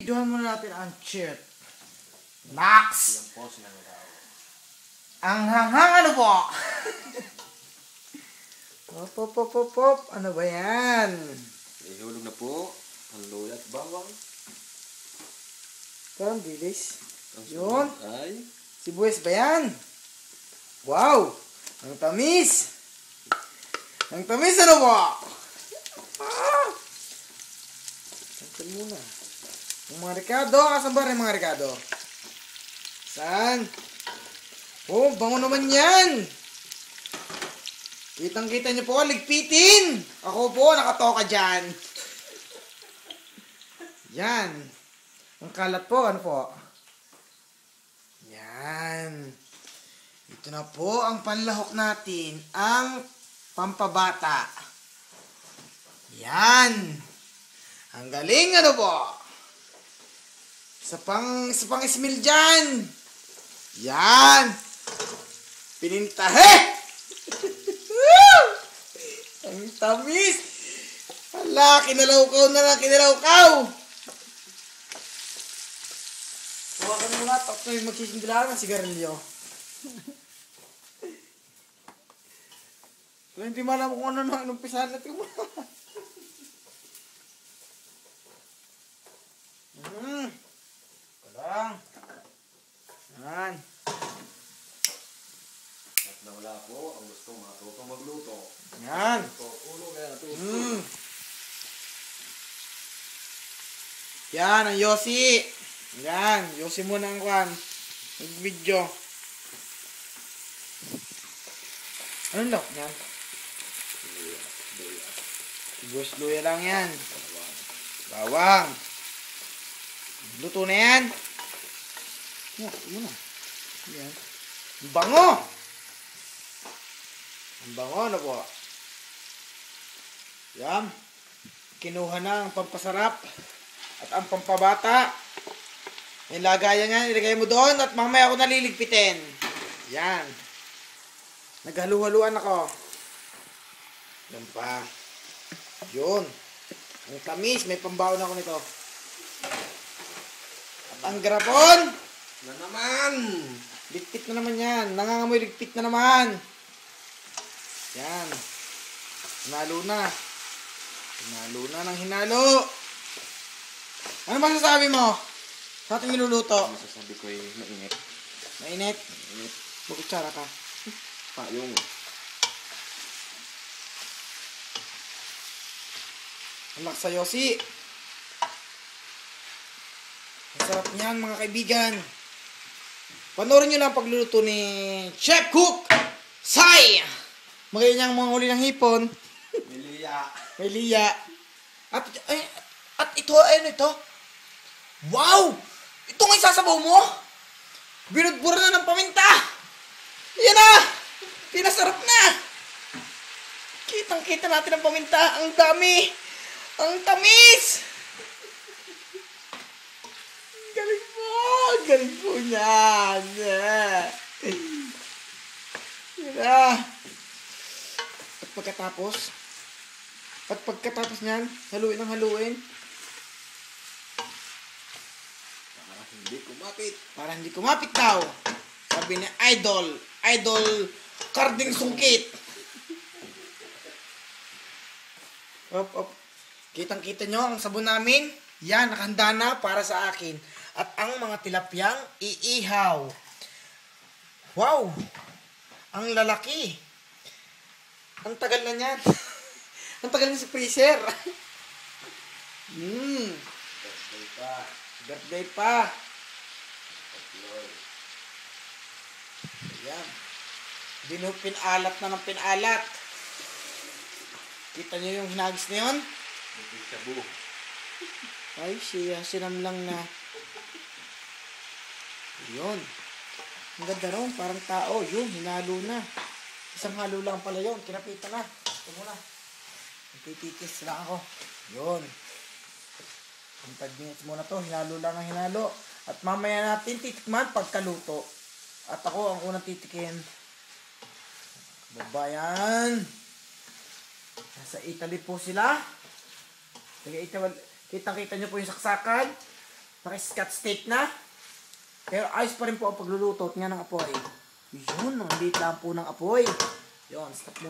Videohan muna natin ang cheat. Nax! Ang hanghang ano po? Pop. Ano ba yan? Ihulog na po ang luya at bawang. Parang bilis. Ang Yun. ay Sibuyas ba yan? Wow! Ang tamis! Ang tamis ano po? Saan muna? Ang mga Ricardo, asan ba rin mga Ricardo? Saan? Oh, bango naman yan! Kitang-kita niyo po, ligpitin! Ako po, nakatoka dyan. Yan. Ang kalat po, ano po? Yan. Ito na po ang panlahok natin, ang pampabata. Yan. Ang galing, ano po? Isa pang ismil dyan. Yan. Pinintahe. Ang tamis. Hala, kinalawkaw na lang, kinalawkaw. Huwakan mo nga, tapos na yung magsisindilaan ng sigarilyo. Kaya hindi malam kung ano na inumpisahan natin mo. Palang. Yan. at nawala po ang gusto matutong magluto. Yan. Ulo kaya natuto. Yan, ang Yossi. Yan, Yossi muna ang kwan. Mag-video. Anong lock niyan? Sibuyas luya lang yan. Bawang. Luto na yan. Yun na. Yan. Ang bango! Ang bango na po. Yan. Kinuha na ang pampasarap at ang pampabata. Yung lagayan yan, ilagay mo doon at mamaya ako naliligpitin. Yan. Naghalu-haluan ako. Yan pa. Yun. Ang tamis, may pambaon ako nito. At ang garapon Na naman! ligpit na naman yan. Nangangamoy ligpit na naman. Yan. Hinalo na. Hinalo na ng hinalo. Ano masasabi mo sa ating niluluto? Masasabi ko ay mainit. Mainit? Mainit. Bukutsara ka. Payong. Anak sa Yossi. Masarap niyan mga kaibigan. Panoorin nyo lang pagluluto ni Chef Cook Sai. Magayon niyang mga huli ng hipon. Miliya. May liya. At ito, ayun ito. Wow! Ito nga isasabaw mo? Binudbura na ng paminta. Yan na! Pinasarap na! Kitang-kita natin ang paminta. Ang dami! Ang tamis! Galing po! Galing po niyan! Yan na! At pagkatapos niyan, haluin ang haluin. Para hindi kumapit. Para hindi kumapit daw. Sabi ni Idol Karding Sungkit. Op. Kitang-kita nyo ang sabon namin. Yan, nakahanda na para sa akin. At ang mga tilapyang iihaw. Wow! Ang lalaki. Ang tagal na niyan. Ang tagal na sa freezer. Birthday pa. Birthday pa. Ayan. Pinalat na ng pinalat. Kita nyo yung hinagis na yun? Ito shabu. Ay, sinamlang na. Yun. Ang ganda ron, parang tao. Yun, hinalo na. Isang halo lang pala yun. Kinapitan na. Ito muna. Nagtititis lang ako. Yun. 5 minutes muna to. Hinalo lang ang hinalo. At mamaya natin titikman pagkaluto. At ako ang unang titikin. Babayan. Nasa Italy po sila. Kitang-kita nyo po yung saksakan. Naka-scat steak na. Pero ayos pa rin po ang pagluluto nga ng apoy. Yun, ang liit lang po ng apoy. Yun, stop mo.